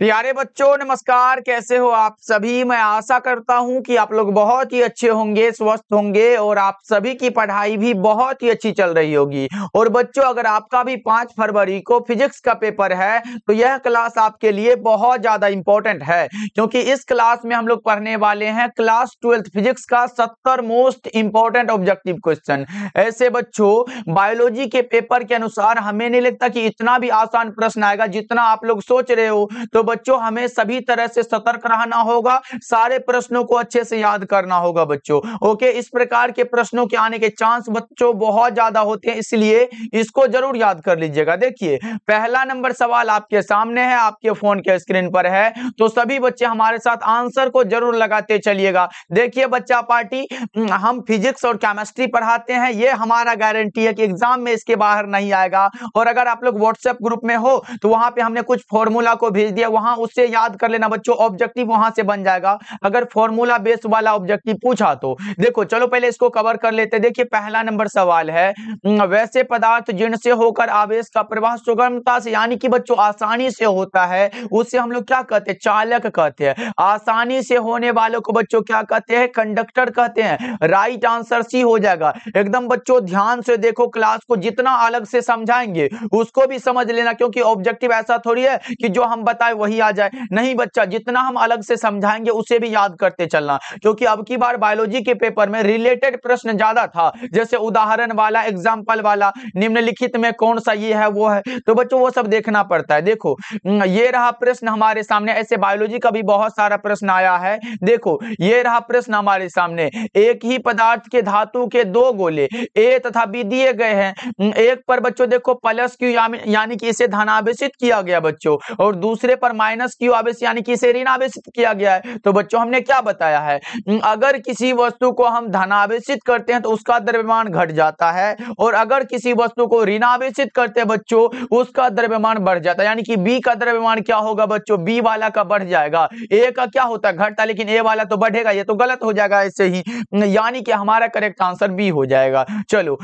प्यारे बच्चों नमस्कार, कैसे हो आप सभी। मैं आशा करता हूं कि आप लोग बहुत ही अच्छे होंगे, स्वस्थ होंगे और आप सभी की पढ़ाई भी बहुत ही अच्छी चल रही होगी। और बच्चों, अगर आपका भी 5 फरवरी को फिजिक्स का पेपर है तो यह क्लास आपके लिए बहुत ज्यादा इंपॉर्टेंट है, क्योंकि इस क्लास में हम लोग पढ़ने वाले हैं क्लास 12 फिजिक्स का 70 मोस्ट इंपॉर्टेंट ऑब्जेक्टिव क्वेश्चन। ऐसे बच्चों, बायोलॉजी के पेपर के अनुसार हमें नहीं लगता कि इतना भी आसान प्रश्न आएगा जितना आप लोग सोच रहे हो। तो बच्चों, हमें सभी तरह से सतर्क रहना होगा, सारे प्रश्नों को अच्छे से याद करना होगा बच्चों। ओके, इस प्रकार के प्रश्नों के आने के चांस बच्चों बहुत ज्यादा होते हैं, इसलिए इसको जरूर याद कर लीजिएगा। देखिए, पहला नंबर सवाल आपके सामने है, आपके फोन के स्क्रीन पर है, तो सभी बच्चे हमारे साथ आंसर को जरूर लगाते चलिएगा। देखिए बच्चा पार्टी, हम फिजिक्स और केमिस्ट्री पढ़ाते हैं, ये हमारा गारंटी है कि एग्जाम में इसके बाहर नहीं आएगा। और अगर आप लोग व्हाट्सएप ग्रुप में हो तो वहां पे हमने कुछ फॉर्मूला को भेज दिया, वहां उससे याद कर लेना बच्चों, ऑब्जेक्टिव वहां से बन जाएगा अगर फॉर्मूला बेस वाला ऑब्जेक्टिव पूछा तो। देखो चलो पहले इसको कवर कर लेते हैं। देखिए पहला नंबर सवाल है, वैसे पदार्थ जिनसे होकर आवेश का प्रवाह सुगमता से, यानी कि बच्चों आसानी से होता है, उससे हम लोग क्या कहते हैं, चालक कहते हैं। आसानी से होने वालों को बच्चों क्या कहते हैं, कंडक्टर कहते हैं। राइट आंसर सी हो जाएगा। एकदम बच्चों ध्यान से देखो, क्लास को जितना अलग से समझाएंगे उसको भी समझ लेना, क्योंकि ऑब्जेक्टिव ऐसा थोड़ी है कि जो हम बताए वही आ जाए। नहीं बच्चा, जितना हम अलग से समझाएंगे उसे भी याद करते चलना, क्योंकि अब की बार बायोलॉजी के पेपर में रिलेटेड प्रश्न ज्यादा था, जैसे उदाहरण वाला, एग्जाम्पल वाला, निम्नलिखित में कौन सा ये है वो है, तो बच्चों वो सब देखना पड़ता है। देखो ये रहा प्रश्न हमारे सामने, ऐसे बायोलॉजी का भी बहुत सारा प्रश्न आया है। देखो ये रहा प्रश्न हमारे सामने, एक ही पदार्थ के धातु के दो गोले ए तथा बी दिए गए हैं। एक पर बच्चों देखो प्लस क्यू यानी कि इसे धनावेशित किया गया बच्चों, और दूसरे पर माइनस क्यू आवेश यानी कि इसे ऋणावेशित किया गया है। तो बच्चों हमने क्या बताया है, अगर किसी वस्तु को हम धनावेशित करते हैं तो उसका द्रव्यमान घट जाता है, और अगर किसी वस्तु को ऋणावेशित करते हैं बच्चों उसका द्रव्यमान बढ़ जाता है। यानी कि बी का द्रव्यमान क्या होगा बच्चों, बी वाला का बढ़ जाएगा, ए का क्या होता है, घटता, लेकिन ए वाला तो बढ़ेगा। ये तो गलत हो जाएगा ऐसे ही, यानी कि हमारा करेक्ट आंसर बी हो जाएगा। चलो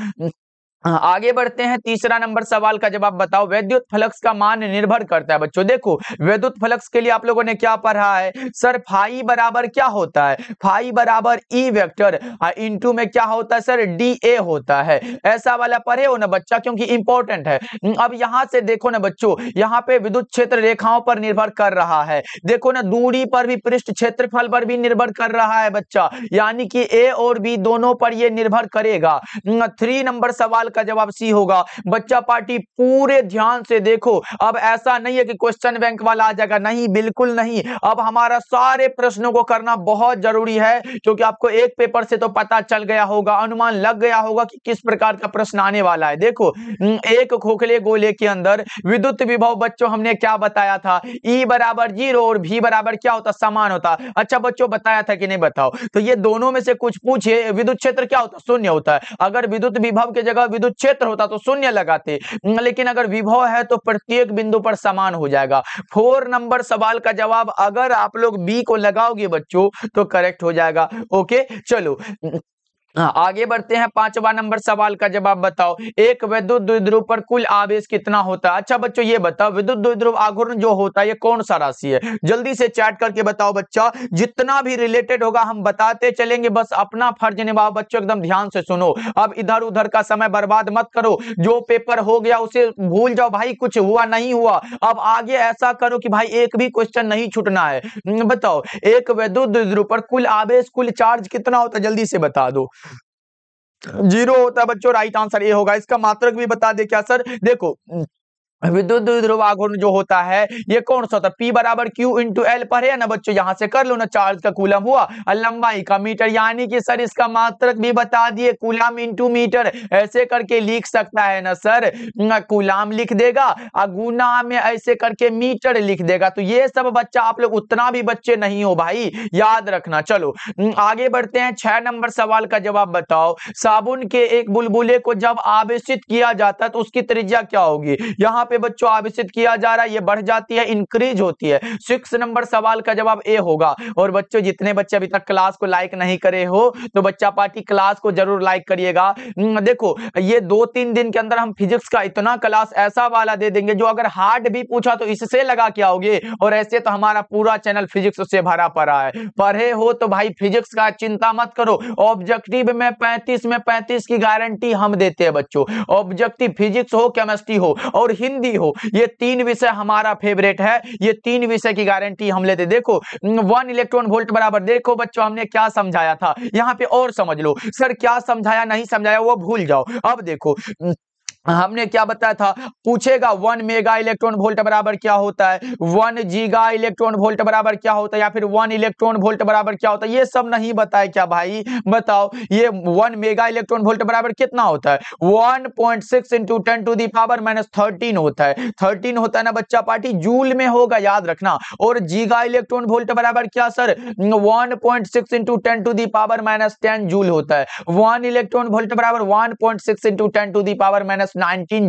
आगे बढ़ते हैं, तीसरा नंबर सवाल का जवाब बताओ। विद्युत फ्लक्स का मान निर्भर करता है बच्चों। देखो विद्युत फ्लक्स के लिए आप लोगों ने क्या पढ़ा है सर, फाई बराबर क्या होता है, फाई बराबर ई वेक्टर इनटू में क्या होता है सर, डी ए होता है। ऐसा वाला पढ़े हो ना बच्चा, क्योंकि इंपॉर्टेंट है। अब यहां से देखो ना बच्चों, यहाँ पे विद्युत क्षेत्र रेखाओं पर निर्भर कर रहा है। देखो ना, दूरी पर भी, पृष्ठ क्षेत्रफल पर भी निर्भर कर रहा है बच्चा, यानी कि ए और बी दोनों पर ये निर्भर करेगा। 3 नंबर सवाल का जवाब सी होगा। बच्चा पार्टी पूरे ध्यान से देखो, अब ऐसा नहीं है कि क्वेश्चन बैंक वाला आ जाएगा, नहीं बिल्कुल नहीं। अब हमारा सारे प्रश्नों को करना बहुत जरूरी है, क्योंकि आपको एक पेपर से तो पता चल गया होगा, अनुमान लग गया होगा कि किस प्रकार का प्रश्न आने वाला है। देखो एक खोखले गोले के अंदर विद्युत विभव बच्चों हमने क्या बताया था, E बराबर 0 और V बराबर क्या होता, समान होता। अच्छा बच्चों बताया था कि नहीं बताओ, तो ये दोनों में से कुछ पूछे, विद्युत क्षेत्र क्या होता, शून्य होता है। अगर विद्युत विभव की जगह विद्युत क्षेत्र होता तो शून्य लगाते, लेकिन अगर विभव है तो प्रत्येक बिंदु पर समान हो जाएगा। 4 नंबर सवाल का जवाब अगर आप लोग बी को लगाओगे बच्चों तो करेक्ट हो जाएगा। ओके चलो आगे बढ़ते हैं, 5वां नंबर सवाल का जवाब बताओ। एक विद्युत द्विध्रुव पर कुल आवेश कितना होता है। अच्छा बच्चों ये बताओ, विद्युत द्विध्रुव आघूर्ण जो होता है ये कौन सा राशि है, जल्दी से चैट करके बताओ बच्चा। जितना भी रिलेटेड होगा हम बताते चलेंगे, बस अपना फर्ज निभाओ बच्चों, एकदम ध्यान से सुनो। अब इधर उधर का समय बर्बाद मत करो, जो पेपर हो गया उसे भूल जाओ भाई, कुछ हुआ नहीं हुआ। अब आगे ऐसा करो कि भाई एक भी क्वेश्चन नहीं छूटना है। बताओ एक विद्युत द्विध्रुव पर कुल आवेश, कुल चार्ज कितना होता है, जल्दी से बता दो। 0 होता है बच्चों, राइट आंसर ये होगा। इसका मात्रक भी बता दे क्या सर, देखो विद्युत द्विध्रुव आघूर्ण जो होता है ये कौन सा होता है, P बराबर Q इंटू एल पढ़े ना बच्चों, यहां से कर लो ना, चार्ज का कूलम हुआ और लंबाई का मीटर, यानी कि सर इसका मात्रक भी बता दिए, कूलम इंटू मीटर। ऐसे करके लिख सकता है ना सर, कूलम लिख देगा और गुना में ऐसे करके मीटर लिख देगा। तो ये सब बच्चा आप लोग उतना भी बच्चे नहीं हो भाई, याद रखना। चलो आगे बढ़ते हैं, 6 नंबर सवाल का जवाब बताओ। साबुन के एक बुलबुले को जब आवेशित किया जाता है तो उसकी त्रिज्या क्या होगी। यहाँ पे बच्चों आवेशित किया जा रहा है, ये बढ़ जाती है, इंक्रीज होती है। 6 नंबर सवाल का जवाब ए होगा। और बच्चों जितने बच्चे अभी तक क्लास को लाइक नहीं करे हो तो बच्चा पार्टी क्लास को जरूर लाइक करिएगा। देखो ये 2-3 दिन के अंदर हम फिजिक्स का इतना क्लास ऐसा वाला दे देंगे जो अगर हार्ड भी पूछा तो इससे लगा के आओगे। और ऐसे तो हमारा पूरा चैनल फिजिक्स से भरा पड़ा है। पढ़े हो तो भाई फिजिक्स का चिंता मत करो, ऑब्जेक्टिव में 35 की गारंटी हम देते हैं बच्चों। ऑब्जेक्टिव फिजिक्स हो, केमिस्ट्री हो और हिंदी हो, ये 3 विषय हमारा फेवरेट है। ये 3 विषय की गारंटी हम लेते। देखो 1 इलेक्ट्रॉन वोल्ट बराबर, देखो बच्चों हमने क्या समझाया था यहाँ पे, और समझ लो। सर क्या समझाया नहीं समझाया वो भूल जाओ। अब देखो हमने क्या बताया था, पूछेगा 1 मेगा इलेक्ट्रॉन वोल्ट बराबर क्या होता है, 1 गीगा इलेक्ट्रॉन वोल्ट बराबर क्या होता है, या फिर 1 इलेक्ट्रॉन वोल्ट बराबर क्या होता है, ये सब नहीं बताया क्या भाई? बताओ ये 1 मेगा इलेक्ट्रॉन वोल्ट बराबर कितना होता है? 1.6 इंटू 10 टू दी पावर -13 होता है। 13 होता है ना बच्चा पार्टी, जूल में होगा, याद रखना। और गीगा इलेक्ट्रॉन वोल्ट बराबर क्या sir? 1.6 into 10 to the power -10 joule होता है। 1 इलेक्ट्रॉन वोल्ट बराबर 1.6 into 10 to the power -19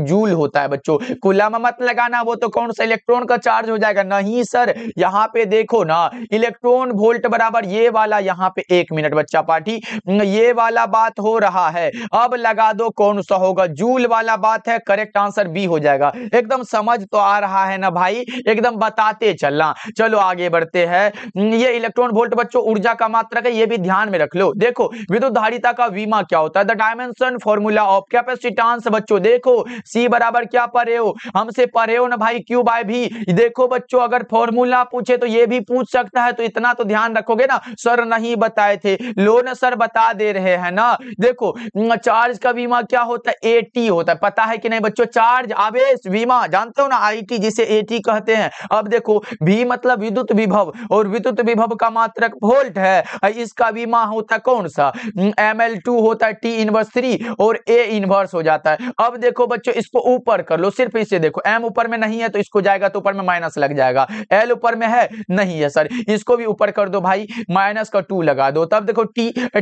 joule होता है बच्चों। कूलम मत लगाना, वो तो कौन सा इलेक्ट्रॉन का चार्ज हो जाएगा। नहीं सर, यहाँ पे देखो ना, इलेक्ट्रॉन वोल्ट बराबर ये वाला, यहाँ पे 1 मिनट बच्चा पार्टी, ये वाला बात हो रहा है। अब लगा दो कौन सा होगा, जूल वाला बात है। करेक्ट आंसर बी हो जाएगा। एकदम समझ तो आ रहा है ना भाई, एकदम बताते चलना। चलो आगे बढ़ते हैं। ये इलेक्ट्रॉन वोल्ट बच्चों ऊर्जा का मात्रक है, ये भी ध्यान में रख लो। देखो विद्युत धारिता का विमा क्या होता है, the dimension formula of capacitance. बच्चों देखो सी बराबर क्या पढ़े हो, हमसे पढ़े हो ना भाई, क्यू बाय भी। देखो बच्चों अगर फॉर्मूला पूछे तो ये भी पूछ सकता है, तो इतना तो ध्यान रखोगे ना। सर नहीं बताए थे, लो ना सर बता दे रहे हैं ना। देखो चार्ज का विमा क्या होता है, एटी होता है। पता है कि नहीं बच्चों? चार्ज आवेश विमा जानते हो ना, आईटी जिसे एटी कहते हैं। अब देखो भी मतलब विद्युत विभव, और विद्युत विभव का मात्रक वोल्ट है। इसका विमा होता है कौन सा? ml2 होता है, T इनवर्स 3 और A इनवर्स हो जाता है। अब देखो बच्चों इसको ऊपर कर लो, सिर्फ इसे देखो, m ऊपर में नहीं है तो इसको जाएगा तो ऊपर में माइनस लग जाएगा। l ऊपर में है नहीं है सर, इसको भी ऊपर कर दो भाई, माइनस का 2 लगा दो। तब देखो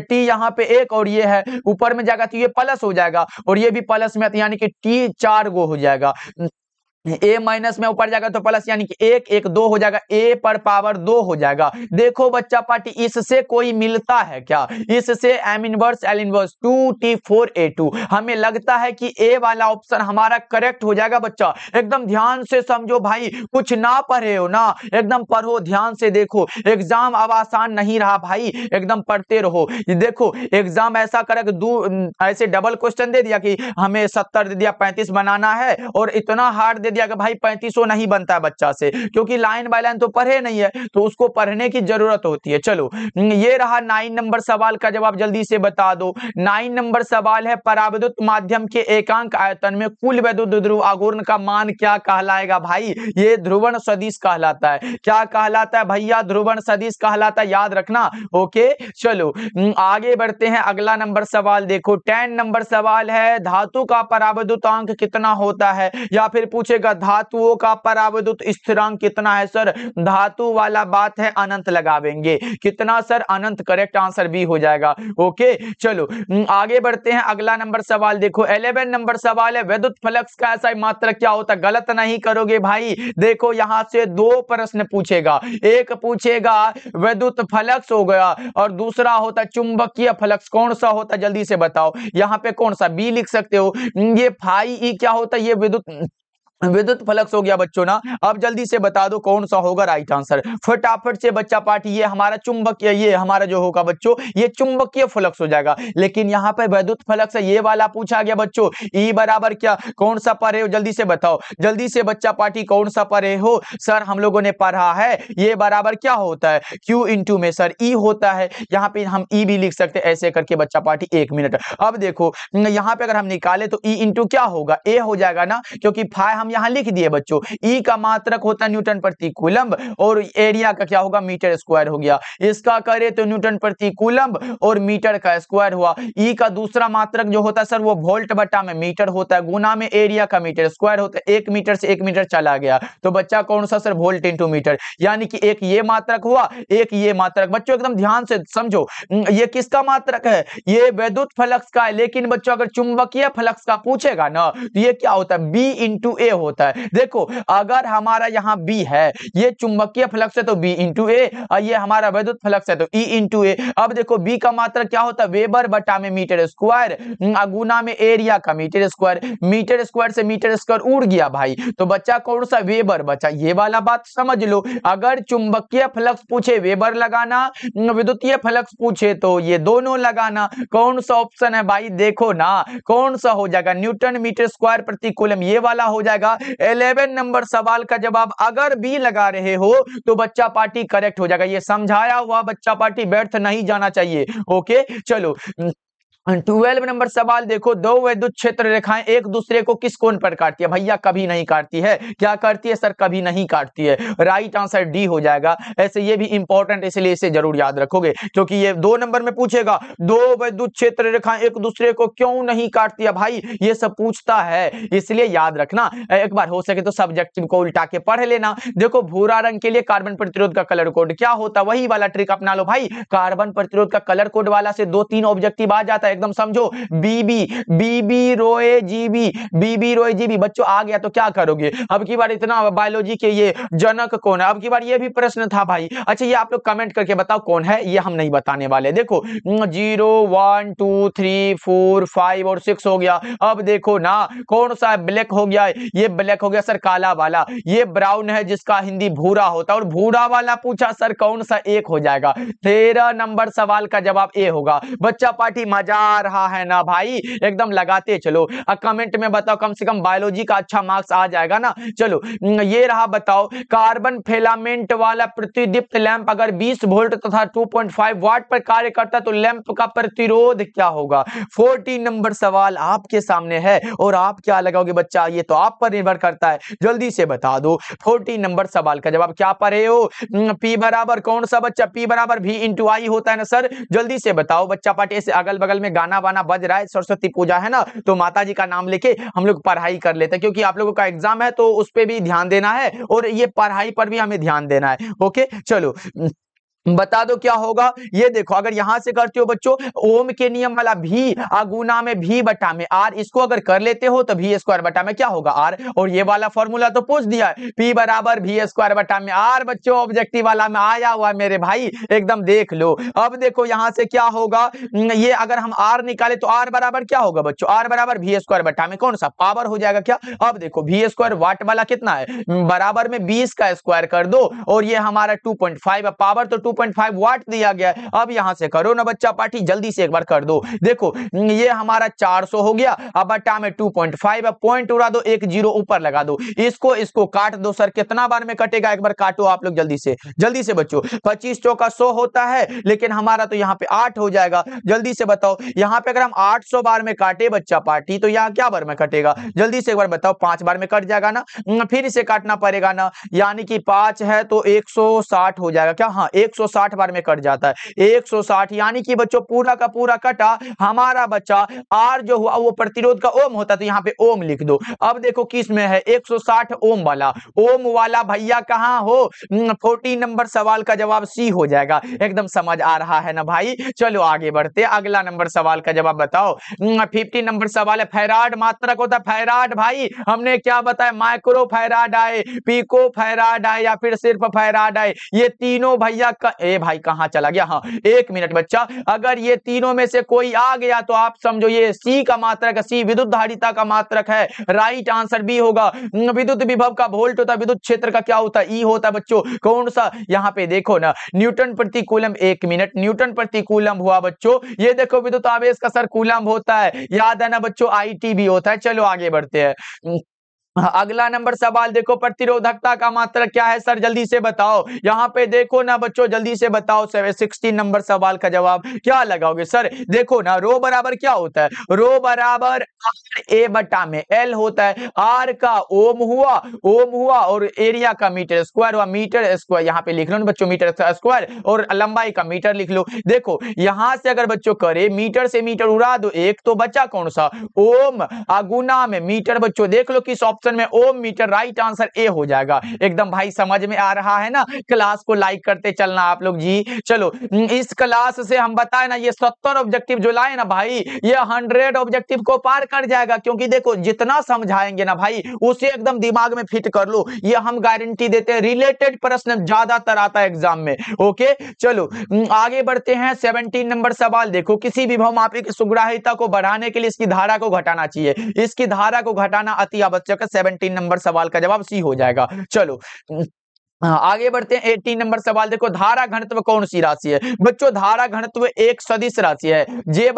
t यहाँ पे 1 और ये है ऊपर में जाएगा तो ये प्लस हो जाएगा, और ये भी प्लस में, यानी कि t 4 गो हो जाएगा। ए माइनस में ऊपर जाएगा तो प्लस, यानी कि 1 1 2 हो जाएगा, ए पर पावर 2 हो जाएगा। देखो बच्चा पार्टी इससे कोई मिलता है क्या? इससे m inverse L inverse 2T4A2। हमें लगता है कि ए वाला ऑप्शन हमारा करेक्ट हो जाएगा। बच्चा एकदम ध्यान से समझो भाई, कुछ ना पढ़े हो ना, एकदम पढ़ो ध्यान से। देखो एग्जाम अब आसान नहीं रहा भाई, एकदम पढ़ते रहो। देखो एग्जाम ऐसा करेगा, ऐसे डबल क्वेश्चन दे दिया कि हमें 70 दे दिया, 35 बनाना है, और इतना हार्ड दे दिया कि भाई 3500 नहीं बनता है बच्चा से, क्योंकि लाइन बाय लाइन तो पढ़े नहीं है, तो उसको पढ़ने की जरूरत होती है। चलो ये रहा 9 नंबर सवाल का जवाब, जल्दी से बता दो। 9 नंबर सवाल है, पराविद्युत माध्यम के एकांक आयतन में कुल वैद्युत ध्रुव आघूर्ण का मान क्या कहलाएगा? भाई ये ध्रुवण सदिश कहलाता है। क्या कहलाता है भैया? ध्रुवण सदिश कहलाता है, याद रखना। ओके चलो आगे बढ़ते हैं। अगला नंबर सवाल देखो, 10 नंबर सवाल है, धातु का पराविद्युतांक कितना होता है? या फिर पूछेगा धातुओं का पराविद्युत स्थिरांक कितना है? सर धातु वाला बात है, अनंत लगावेंगे। कितना सर? अनंत। करेक्ट आंसर बी हो जाएगा। ओके चलो आगे बढ़ते हैं। अगला नंबर सवाल देखो, 11 नंबर सवाल है, विद्युत फ्लक्स का ऐसा मात्रक क्या होता है? गलत नहीं करोगे भाई। देखो यहां से 2 प्रश्न पूछेगा, एक पूछेगा विद्युत फ्लक्स हो गया, और दूसरा होता है चुंबकीय फ्लक्स। कौन सा होता है जल्दी से बताओ। यहाँ पे कौन सा? बी लिख सकते हो। ये फाई ई क्या होता है? ये विद्युत फ्लक्स हो गया बच्चों ना। अब जल्दी से बता दो कौन सा होगा राइट आंसर, फटाफट से बच्चा पार्टी। ये हमारा चुंबकीय, ये हमारा जो होगा बच्चों, ये चुंबकीय फ्लक्स हो जाएगा। लेकिन यहाँ पे विद्युत फ्लक्स है, ये वाला पूछा गया बच्चों। ई बराबर क्या, कौन सा पढ़े हो? जल्दी से बताओ, जल्दी से बच्चा पार्टी कौन सा पढ़े हो? सर हम लोगों ने पढ़ा है, ये बराबर क्या होता है? क्यू इंटू में सर ई होता है। यहाँ पे हम ई भी लिख सकते हैं, ऐसे करके बच्चा पार्टी। 1 मिनट। अब देखो यहाँ पे अगर हम निकाले तो ई इंटू क्या होगा? ए हो जाएगा ना, क्योंकि फाई हम यहां लिख दिए बच्चों। ई का मात्रक होता है न्यूटन प्रति कूलम्ब, और एरिया का क्या होगा? मीटर स्क्वायर हो गया। इसका करे तो न्यूटन प्रति कूलम्ब और मीटर का स्क्वायर हुआ। ई का दूसरा मात्रक जो होता है सर वो वोल्ट बटा में मीटर होता है, गुना में एरिया का मीटर स्क्वायर होता है। 1 मीटर से 1 मीटर चला गया, तो बच्चा कौन सा सर? Volt into metre. यानी कि एक ये मात्रक हुआ, एक ये मात्रक। बच्चों एकदम ध्यान से समझो, ये किसका मात्रक है? ये विद्युत फ्लक्स का है। लेकिन बच्चों अगर चुंबकीय फ्लक्स का पूछेगा ना, तो ये क्या होता है? बी इंटू ए होता है। देखो अगर हमारा यहाँ B है, ये चुंबकीय फ्लक्स है तो B इंटू ए, और ये हमारा विद्युत फ्लक्स है तो E इंटू ए। अब देखो B का मात्रा क्या होता है, वेबर बटा में मीटर स्क्वायर, गुना में एरिया का मीटर स्क्वायर से मीटर स्क्वायर उड़ गया भाई, तो बच्चा कौन सा, वेबर बचा। ये वाला बात समझ लो। अगर चुंबकीय फ्लक्स पूछे वेबर लगाना, विद्युतीय फ्लक्स पूछे तो ये दोनों लगाना। कौन सा ऑप्शन है भाई, देखो ना कौन सा हो जाएगा, न्यूटन मीटर स्क्वायर प्रति कूलम, ये वाला हो जाएगा। 11 नंबर सवाल का जवाब अगर बी लगा रहे हो तो बच्चा पार्टी करेक्ट हो जाएगा। ये समझाया हुआ बच्चा पार्टी व्यर्थ नहीं जाना चाहिए। ओके चलो 12 नंबर सवाल देखो, दो विद्युत क्षेत्र रेखाएं एक दूसरे को किस कोण पर काटती है। भैया कभी नहीं काटती है। क्या करती है सर, कभी नहीं काटती है। राइट आंसर डी हो जाएगा। ऐसे ये भी इंपॉर्टेंट, इसलिए इसे जरूर याद रखोगे क्योंकि ये 2 नंबर में पूछेगा, दो विद्युत क्षेत्र रेखाएं एक दूसरे को क्यों नहीं काटती है भाई, ये सब पूछता है, इसलिए याद रखना। एक बार हो सके तो सब्जेक्टिव को उल्टा के पढ़ लेना। देखो भूरा रंग के लिए कार्बन प्रतिरोध का कलर कोड क्या होता है, वही वाला ट्रिक अपना लो भाई। कार्बन प्रतिरोध का कलर कोड वाला से 2-3 ऑब्जेक्टिव आ जाता है, एकदम समझो। बीबी रोए जीबी बच्चों आ गया तो क्या करोगे। अब की बार इतना बायोलॉजी के ये जनक कौन है, अब की बार ये भी प्रश्न था भाई। अच्छा ये आप लोग कमेंट करके बताओ कौन है, ये हम नहीं बताने वाले। देखो 0 1 2 3 4 5 और 6 हो गया। अब देखो ना कौन सा ब्लैक हो गया, ये ब्लैक हो गया सर काला वाला। ये ब्राउन है जिसका हिंदी भूरा होता है, और भूरा वाला पूछा सर कौन सा, एक हो जाएगा। 13 नंबर सवाल का जवाब ए होगा। बच्चा पार्टी मजा आ रहा है ना भाई, एकदम लगाते चलो। कमेंट में बताओ, कम से कम बायोलॉजी का अच्छा मार्क्स आ जाएगा ना। चलो ये रहा, बताओ कार्बन फिलामेंट वाला प्रतिदीप्त लैंप अगर 20 वोल्ट तथा 2.5 वाट पर कार्य करता तो लैंप का प्रतिरोध क्या होगा। 14 नंबर सवाल आपके सामने है और आप क्या लगाओगे बच्चा, ये तो आप पर निर्भर करता है, जल्दी से बता दो। 14 नंबर सवाल का जवाब क्या पढ़े हो, P बराबर कौन सा बच्चा, P बराबर V इंटू आई होता है ना सर, जल्दी से बताओ। बच्चा पार्टी से अगल बगल में गाना वाना बज रहा है, सरस्वती पूजा है ना, तो माता जी का नाम लेके हम लोग पढ़ाई कर लेते हैं, क्योंकि आप लोगों का एग्जाम है तो उस पर भी ध्यान देना है और ये पढ़ाई पर भी हमें ध्यान देना है। ओके चलो बता दो क्या होगा। ये देखो अगर यहां से करते हो बच्चों, ओम के नियम वाला भी गुना में भी बटा में आर, इसको अगर कर लेते हो तो भी स्क्वायर बटा में क्या होगा आर, और ये वाला फॉर्मूला तो पूछ दिया है, पी बराबर भी स्क्वायर बटा में आर। बच्चों ऑब्जेक्टिव वाला में आया हुआ मेरे भाई, एकदम देख लो। अब देखो यहां से क्या होगा, ये अगर हम आर निकाले तो आर बराबर क्या होगा बच्चों, आर बराबर भी स्क्वायर बटा में कौन सा, पावर हो जाएगा क्या। अब देखो भी स्क्वायर वाट वाला कितना है, बराबर में 20 का स्क्वायर कर दो, और ये हमारा 2.5 है, पावर तो 2.5 वाट दिया गया है। अब यहां से करो ना बच्चा पार्टी, जल्दी से एक बार कर दो। देखो ये हमारा 400 हो गया, अब बटा में 2.5 है, पॉइंट उड़ा दो, एक जीरो ऊपर लगा दो, इसको काट दो। सर कितना बार में कटेगा, एक बार काटो आप लोग जल्दी से बच्चों। 25 चौका 100 होता है, लेकिन हमारा तो यहाँ पे 8 हो जाएगा। जल्दी से बताओ, यहाँ पे अगर हम 800 बार में काटे बच्चा पार्टी तो यहाँ क्या बार में कटेगा, जल्दी से एक बार बताओ। 5 बार में कट जाएगा ना, फिर इसे काटना पड़ेगा ना, यानी कि 5 है तो 160 हो जाएगा क्या, हाँ 160 बार में कट जाता है 160, यानी कि बच्चों पूरा का पूरा कटा। हमारा बच्चा आर जो हुआ वो प्रतिरोध का ओम होता है, तो यहाँ पे ओम लिख दो। अब देखो किस में है, 160 ओम वाला भैया कहां हो, 14 नंबर सवाल का जवाब सी हो जाएगा। एकदम समझ आ रहा है ना भाई। चलो आगे बढ़ते, अगला नंबर सवाल का जवाब बताओ। 15 नंबर सवाल है, फैराड मात्रक होता है, फैराड भाई हमने क्या बताया, माइक्रो फैराड आए, पिको फैराड आए या फिर सिर्फ फैराड आए, ये तीनों भैया ए भाई कहां चला गया, हाँ 1 मिनट बच्चा, अगर ये तीनों में से कोई आ गया तो आप समझो ये सी का मात्रक, सी विद्युत धारिता का मात्रक है। राइट आंसर बी होगा। विद्युत विभव का वोल्ट होता है, विद्युत क्षेत्र का क्या होता है, ई होता है बच्चों। कौन सा, यहाँ पे देखो ना न्यूटन प्रति कूलम, 1 मिनट, न्यूटन प्रति कूलम हुआ बच्चों। ये देखो विद्युत आवेश का सर कूलम होता है, याद है ना बच्चों, आईटी भी होता है। चलो आगे बढ़ते हैं। अगला नंबर सवाल देखो, प्रतिरोधकता का मात्रक क्या है सर, जल्दी से बताओ। यहाँ पे देखो ना बच्चों, जल्दी से बताओ। 16 नंबर सवाल का जवाब क्या लगाओगे सर, देखो ना रो बराबर क्या होता है, रो बराबर आर ए बटा में एल होता है। आर का ओम हुआ और एरिया का मीटर स्क्वायर हुआ, मीटर स्क्वायर यहाँ पे लिख लो ना बच्चों, मीटर स्क्वायर, और लंबाई का मीटर लिख लो। देखो यहां से अगर बच्चों करे, मीटर से मीटर उड़ा दो एक, तो बचा कौन सा, ओम, गुना में मीटर। बच्चों देख लो किस ऑप्शन क्वेश्चन में ओम मीटर, राइट आंसर ए हो जाएगा। एकदम भाई समझ में आ रहा है ना? क्लास को लाइक करते चलना आप लोग जी। चलो इस क्लास से हम बताए ना, ये 70 ऑब्जेक्टिव जो लाए ना भाई, ये 100 ऑब्जेक्टिव को पार कर जाएगा। क्योंकि देखो जितना समझाएंगे ना भाई, उसे एकदम दिमाग में फिट कर लो, ये हम गारंटी देते हैं। रिलेटेड प्रश्न ज्यादातर आता है एग्जाम में। ओके चलो आगे बढ़ते हैं। 17 नंबर सवाल देखो, किसी भी बहुमापी की सुग्राह्यता को बढ़ाने के लिए इसकी धारा को घटाना चाहिए। इसकी धारा को घटाना अति आवश्यक है। 17 नंबर सवाल का जवाब सी हो जाएगा। चलो आगे बढ़ते हैं। 18 नंबर सवाल देखो, धारा घनत्व कौन सी राशि है? बच्चों धारा घनत्व एक सदिश राशि है। जे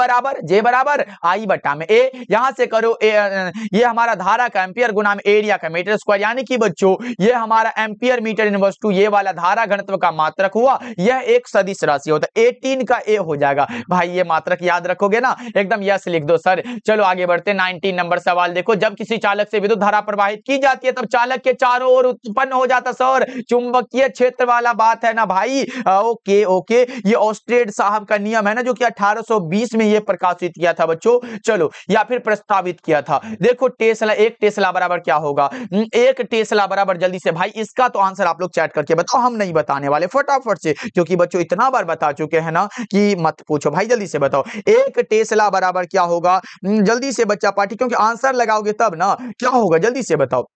बराबर आई बटा में ए। यहां से करो ये हमारा धारा का एम्पियर गुना में एरिया का मीटर स्क्वायर, यानी कि बच्चों ये हमारा एम्पियर मीटर इनवर्स टू ये वाला धारा घनत्व का मात्रक हुआ। यह एक सदिश राशि होता है। 18 का ए हो जाएगा भाई। ये मात्रक याद रखोगे ना? एकदम यस लिख दो सर। चलो आगे बढ़ते हैं। 19 नंबर सवाल देखो, जब किसी चालक से विद्युत धारा प्रवाहित की जाती है तब चालक के चारों ओर उत्पन्न हो जाता सर चुंबकीय क्षेत्र वाला बात है ना भाई। ओके ये ऑस्ट्रेड साहब का नियम है ना, जो कि 1820 में ये प्रकाशित किया था बच्चों। चलो या फिर प्रस्तावित किया था। देखो टेस्ला, एक टेस्ला बराबर क्या होगा? एक टेस्ला बराबर, जल्दी से भाई इसका तो आंसर आप लोग चैट करके बताओ, हम नहीं बताने वाले, फटाफट से, क्योंकि बच्चों इतना बार बता चुके हैं ना कि मत पूछो भाई। जल्दी से बताओ एक टेस्ला बराबर क्या होगा? जल्दी से बच्चा पार्टी, क्योंकि आंसर लगाओगे तब ना क्या होगा। जल्दी से बताओ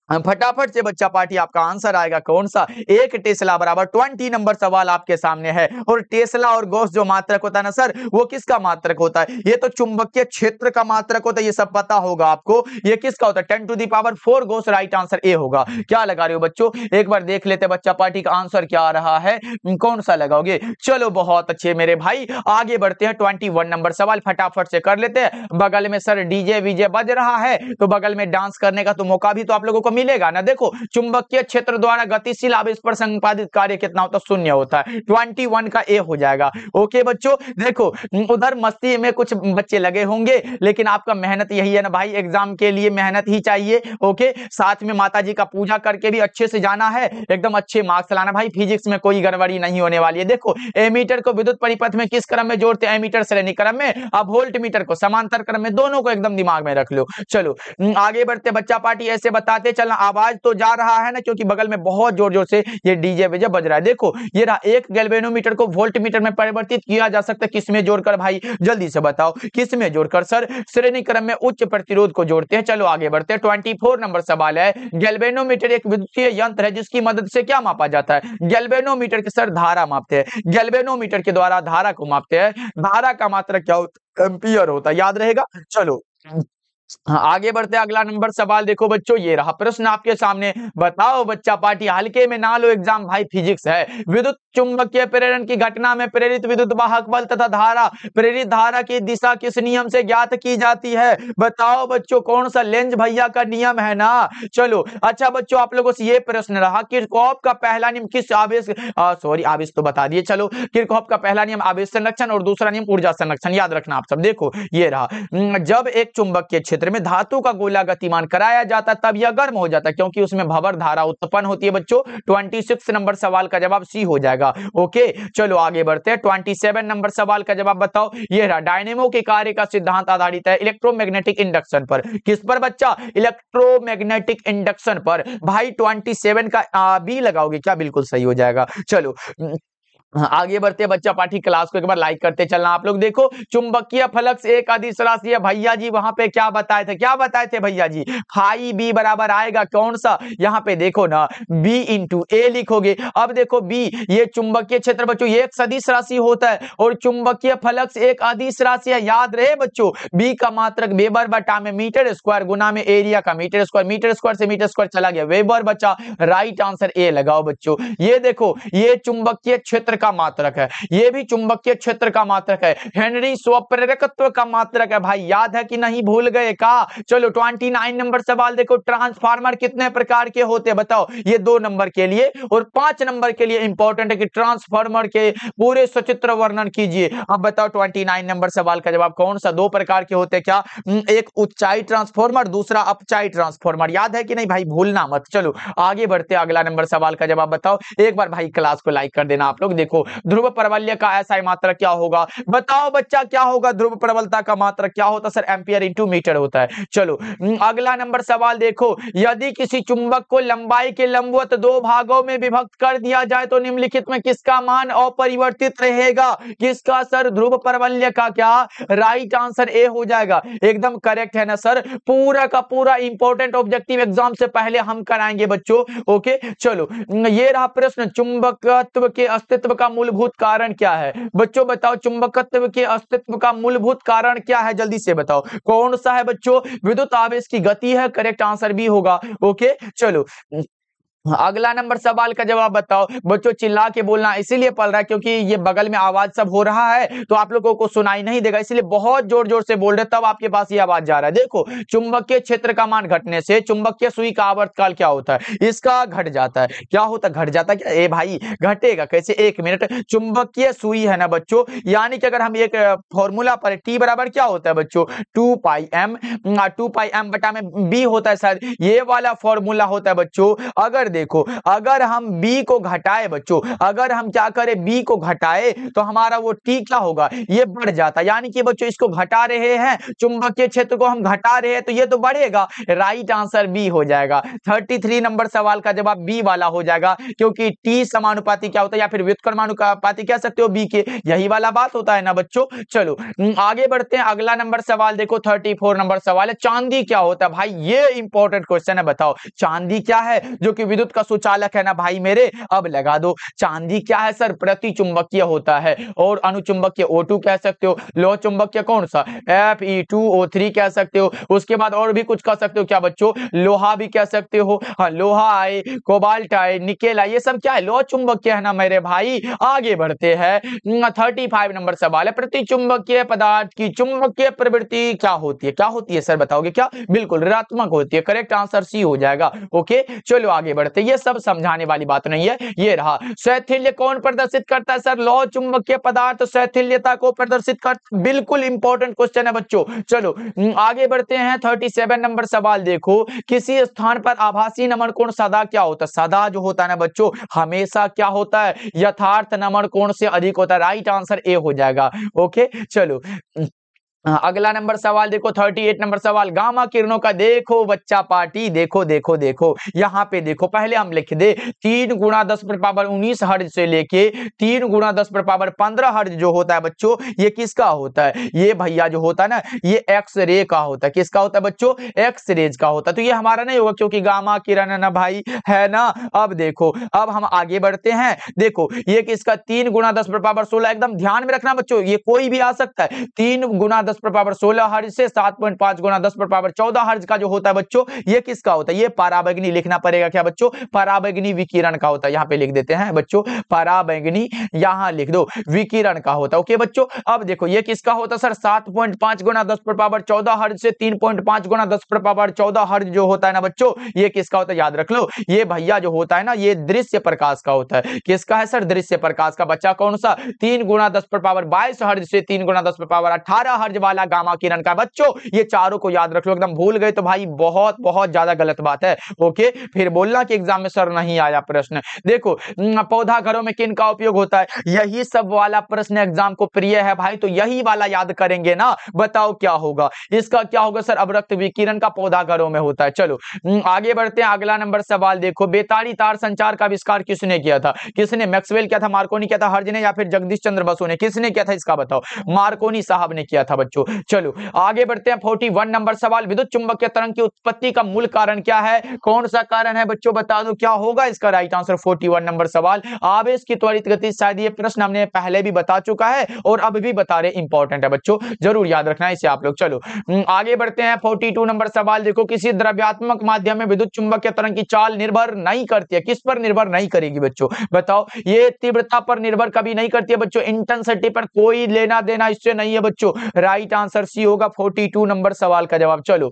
फटाफट से बच्चा पार्टी, आपका आंसर आएगा कौन सा? एक टेस्ला बराबर 20 नंबर सवाल आपके सामने है। और टेस्ला और गॉस जो मात्रक होता है ना सर, वो किसका मात्रक होता है? ये तो चुंबकीय क्षेत्र का मात्रक होता है, ये सब पता होगा आपको। ये किसका होता है? 10 to the power 4 gauss, right answer A होगा। क्या लगा रहे हो बच्चों? एक बार देख लेते बच्चा पार्टी का आंसर क्या आ रहा है, कौन सा लगाओगे? चलो बहुत अच्छे मेरे भाई, आगे बढ़ते हैं। 21 नंबर सवाल फटाफट से कर लेते हैं। बगल में सर डीजे वीजे बज रहा है, तो बगल में डांस करने का तो मौका भी तो आप लोगों को मिलेगा ना। देखो चुंबकीय क्षेत्र द्वारा गतिशील आवेश पर संपादित कार्य कितना होता है? शून्य होता है। 21 का ए हो जाएगा। ओके बच्चों देखो उधर मस्ती में कुछ बच्चे लगे होंगे, लेकिन आपका मेहनत यही है ना भाई, एग्जाम के लिए मेहनत ही चाहिए। ओके साथ में माता जी का पूजा करके भी अच्छे से जाना है, एकदम अच्छे मार्क्स लाना भाई। फिजिक्स में कोई गड़बड़ी नहीं होने वाली है। देखो एमीटर को विद्युत परिपथ में किस क्रम में जोड़ते हैं? एमीटर श्रेणी क्रम में, अब वोल्ट मीटर को समांतर क्रम में। दोनों को एकदम दिमाग में रख लो। चलो आगे बढ़ते बच्चा पार्टी, ऐसे बताते चलना। आवाज तो जा रहा है ना, क्योंकि बगल में बहुत जोर जोर से ये डीजे वीजे बज रहा है। देखो ये रहा, एक गैल्वेनोमीटर को वोल्ट मीटर में परिवर्तित किया जा सकता है। किसमें जोड़कर भाई? जल्दी से बताओ किसमें जोड़कर? सर श्रेणी क्रम में उच्च प्रतिरोध को जोड़ते हैं। चलो आगे बढ़ते हैं। 24 नंबर सवाल है, गैल्वेनोमीटर एक विद्युतीय यंत्र है जिसकी मदद से क्या मापा जाता है? गैल्वेनोमीटर के सर धारा मापते हैं। गैल्वेनोमीटर के द्वारा धारा को मापते हैं। धारा का मात्रक क्या होता है? एम्पियर होता है, याद रहेगा। चलो आगे बढ़ते अगला नंबर सवाल देखो बच्चों, ये रहा प्रश्न आपके सामने। बताओ बच्चा पार्टी, हल्के में ना लो एग्जाम भाई, फिजिक्स है। विद्युत चुंबकीय प्रेरण की घटना में प्रेरित विद्युत वाहक बल तथा धारा, प्रेरित धारा की दिशा किस नियम से ज्ञात की जाती है? बताओ बच्चों कौन सा? लेंज भैया का नियम है ना। चलो अच्छा बच्चों आप लोगों से ये प्रश्न रहा, किरचॉफ का पहला नियम किस आवेश, आवेश तो बता दिए। चलो किरचॉफ का पहला नियम आवेश संरक्षण और दूसरा नियम ऊर्जा संरक्षण, याद रखना आप सब। देखो ये रहा, जब एक चुंबकीय क्षेत्र में धातु का गोला गतिमान कराया जाता है तब यह गर्म हो जाता है, क्योंकि उसमें भंवर धारा उत्पन्न होती है बच्चों। 26 नंबर सवाल का जवाब सी हो जाएगा। ओके चलो आगे बढ़ते हैं। 27 नंबर सवाल का जवाब बताओ। यह रहा, डायनेमो के कार्य का सिद्धांत आधारित है इलेक्ट्रोमैग्नेटिक इंडक्शन पर। किस पर बच्चा? इलेक्ट्रोमैग्नेटिक इंडक्शन पर। भाई 27 का बी लगाओगे क्या? बिल्कुल सही हो जाएगा। चलो आगे बढ़ते बच्चा पाठी, क्लास को एक बार लाइक करते चलना आप लोग। देखो चुंबकीय फ्लक्स एक अदिश राशि है। भैया जी वहां पे क्या बताए थे? क्या बताए थे भैया जी? फाई बी बराबर आएगा कौन सा? यहाँ पे देखो ना, बी इंटू ए लिखोगे। अब देखो बी, ये चुंबकीय क्षेत्र बच्चों ये एक सदिश राशि होता है और चुंबकीय फ्लक्स एक अदिश राशि है। याद रहे बच्चों, बी का मात्रक वेबर बटा में मीटर स्क्वायर गुना में एरिया का मीटर स्क्वायर। मीटर स्क्वायर से मीटर स्क्वायर चला गया, वेबर बचा। राइट आंसर ए लगाओ बच्चों। ये देखो ये चुंबकीय क्षेत्र का मात्रक है, ये भी चुंबकीय क्षेत्र का मात्रक है। हेनरी स्वप्रेरकत्व का मात्रक है भाई, याद है कि नहीं? भूल गए का? चलो 29 नंबर सवाल देखो, ट्रांसफार्मर कितने प्रकार के होते हैं बताओ? ये 2 नंबर के लिए और 5 नंबर के लिए इंपॉर्टेंट है कि ट्रांसफार्मर के पूरे सचित्र वर्णन कीजिए। अब बताओ 29 नंबर सवाल का जवाब कौन सा? 2 प्रकार के होते हैं क्या? एक ऊंचाई ट्रांसफार्मर, दूसरा अपचाई ट्रांसफार्मर। याद है कि नहीं भाई? भूलना मत। चलो आगे बढ़ते अगला नंबर सवाल का जवाब बताओ। एक बार भाई क्लास को लाइक कर देना आप लोग। देखो देखो ध्रुव प्रबल्य का ऐसा मात्रक क्या होगा, बताओ बच्चा क्या होगा, ध्रुव प्रबलता का मात्रक क्या होता है सर, एम्पियर इंटू मीटर होता है। चलो अगला नंबर सवाल देखो, यदि किसी चुंबक को लंबाई के लंबवत दो भागों में विभक्त कर दिया जाए तो निम्नलिखित में किसका मान अपरिवर्तित रहेगा, किसका सर, ध्रुव प्रबल्य का। क्या राइट आंसर ए हो जाएगा, एकदम करेक्ट है ना सर। पूरा का पूरा इंपॉर्टेंट ऑब्जेक्टिव एग्जाम से पहले हम कराएंगे बच्चों। ओके चलो ये रहा प्रश्न, चुंबकत्व के अस्तित्व का मूलभूत कारण क्या है, बच्चों बताओ चुंबकत्व के अस्तित्व का मूलभूत कारण क्या है, जल्दी से बताओ कौन सा है बच्चों, विद्युत आवेश की गति है, करेक्ट आंसर भी होगा। ओके चलो अगला नंबर सवाल का जवाब बताओ बच्चों, चिल्ला के बोलना इसीलिए पड़ रहा है क्योंकि ये बगल में आवाज सब हो रहा है तो आप लोगों को सुनाई नहीं देगा, इसलिए बहुत जोर जोर से बोल रहे तब आपके पास ये आवाज जा रहा है। देखो चुंबकीय क्षेत्र का मान घटने से चुंबकीय सुई का आवर्तकाल क्या होता है, इसका घट जाता है, क्या होता है, घट जाता है क्या, ए भाई घटेगा कैसे, एक मिनट, चुंबकीय सुई है ना बच्चों, यानी कि अगर हम एक फॉर्मूला पर टी बराबर क्या होता है बच्चों, 2 पाई एम बटा में बी होता है सर, ये वाला फॉर्मूला होता है बच्चों। अगर देखो अगर हम b को घटाए बच्चों, अगर हम क्या करें b को घटाए तो हमारा वो t क्या होगा, ये बढ़ जाता, यानी कि बच्चों इसको घटा रहे हैं, चुंबकीय क्षेत्र को हम घटा रहे हैं तो ये तो बढ़ेगा, राइट आंसर b हो जाएगा। 33 नंबर सवाल का जवाब b वाला हो जाएगा क्योंकि t समानुपाती क्या होता है या फिर व्युत्क्रमानुपाती कह सकते हो b के, यही वाला बात होता है ना बच्चों। चलो आगे बढ़ते हैं, अगला नंबर सवाल देखो 34 नंबर सवाल है, चांदी क्या होता है भाई, ये इंपॉर्टेंट क्वेश्चन है, बताओ चांदी क्या है, जो कि विद्युत का सुचालक है ना भाई मेरे, अब लगा दो, चांदी क्या है सर, प्रति चुंबकीय होता है और अनुचुंबकीय O2 कह सकते हो, लौह चुंबकीय कौन सा Fe2O3 कह सकते हो, उसके बाद और भी कुछ कह सकते हो क्या बच्चों, लोहा भी कह सकते हो, हाँ लोहा आए, कोबाल्ट आए, निकेल आए, ये सब क्या है, लौह चुंबकीय है ना मेरे भाई। आगे बढ़ते हैं 35 नंबर सवाल है, प्रति चुंबकीय पदार्थ की चुंबकीय प्रवृत्ति क्या होती है, क्या होती है सर बताओगे क्या, बिल्कुल ऋणात्मक होती है, करेक्ट आंसर सी हो जाएगा। ओके चलो आगे बढ़ते, ये सब समझाने वाली बात नहीं है। ये रहा शैथिल्य कौन प्रदर्शित करता है सर, लौह चुंबकीय पदार्थ शैथिल्यता को प्रदर्शित कर, बिल्कुल इंपॉर्टेंट क्वेश्चन है बच्चों। चलो आगे बढ़ते हैं 37 नंबर सवाल देखो, किसी स्थान पर आभासी नमन कोण सदा क्या होता है, सदा जो होता है ना बच्चों हमेशा क्या होता है, यथार्थ नमन कोण से अधिक होता है, राइट आंसर ए हो जाएगा। ओके चलो अगला नंबर सवाल देखो 38 नंबर सवाल, गामा किरणों का देखो बच्चा पार्टी, देखो देखो देखो यहाँ पे देखो, पहले हम लिख दे 3 गुणा 10⁻19 हर्ज से लेके 3 गुणा 10⁻15 हर्ज जो होता है बच्चों, ये किसका होता है, ये भैया जो होता है ना ये एक्स रे का होता है, किसका होता है बच्चों, एक्स रेज का होता है, तो ये हमारा नहीं होगा क्योंकि गामा किरण है ना भाई, है ना। अब देखो अब हम आगे बढ़ते हैं, देखो ये किसका 3 गुणा 10⁻16, एकदम ध्यान में रखना बच्चों, ये कोई भी आ सकता है, 3 गुणा 10⁻16 हर्ज से 7.5 गुणा 10⁻14 हर्ज का जो होता है बच्चों, ये किसका होता है, ये पराबैंगनी लिखना पड़ेगा क्या बच्चों, पराबैंगनी विकिरण का होता है, यहाँ पे लिख देते हैं बच्चों पराबैंगनी, यहाँ लिख दो विकिरण का होता है। ओके बच्चों अब देखो ये किसका होता है सर, 7.5 गुणा 10⁻14 हर्ज से 3.5 गुणा 10⁻14 हर्ज जो होता है ना बच्चों, ये किसका होता है, याद रख लो, ये भैया जो होता है ना ये दृश्य प्रकाश का होता है, किसका है सर, दृश्य प्रकाश का, बच्चा कौन सा, 3 गुणा 10⁻22 हर्ज से 3 गुणा 10⁻18 हर्ज वाला गामा किरण का। बच्चों ये चारों को याद रख लो, एकदम भूल गए तो भाई बहुत बहुत ज्यादा गलत बात है। ओके फिर बोलना कि एग्जाम में सर नहीं आया प्रश्न। देखो पौधा घरों में किन का उपयोग होता है, यही सब वाला प्रश्न एग्जाम को प्रिय है भाई, तो यही वाला याद करेंगे ना, बताओ क्या होगा, इसका क्या होगा सर, अवरक्त विकिरण का पौधा घरों में होता है। चलो आगे बढ़ते हैं, अगला नंबर सवाल देखो, बेतारी तार संचार का आविष्कार किसने किया था, किसने, मैक्सवेल किया था, मार्कोनी किया था, हर्ज ने या फिर जगदीश चंद्र बसु ने, किसने किया था इसका बताओ, मार्कोनी साहब ने किया था बच्चों। चलो आगे बढ़ते हैं 41 नंबर सवाल, विद्युत चुंबकीय तरंग की उत्पत्ति का मूल कारण क्या है, कौन सा कारण है बच्चों, बता दो क्या होगा इसका राइट आंसर। 41 नंबर सवाल, आवेश की त्वरित गति, शायद ये प्रश्न हमने पहले भी बता चुका है और अब भी बता रहे, इंपॉर्टेंट है बच्चों, जरूर याद रखना इसे आप लोग। चलो आगे बढ़ते हैं 42 नंबर सवाल देखो, किसी द्रव्यात्मक माध्यम में विद्युत चुंबकीय तरंग की चाल निर्भर नहीं करती है, किस पर निर्भर नहीं करेगी बच्चों, बताओ, ये तीव्रता पर निर्भर कभी नहीं करती है बच्चों, इंटेंसिटी पर कोई लेना देना इससे नहीं है बच्चों, राइट आंसर सी होगा 42 नंबर सवाल का जवाब। चलो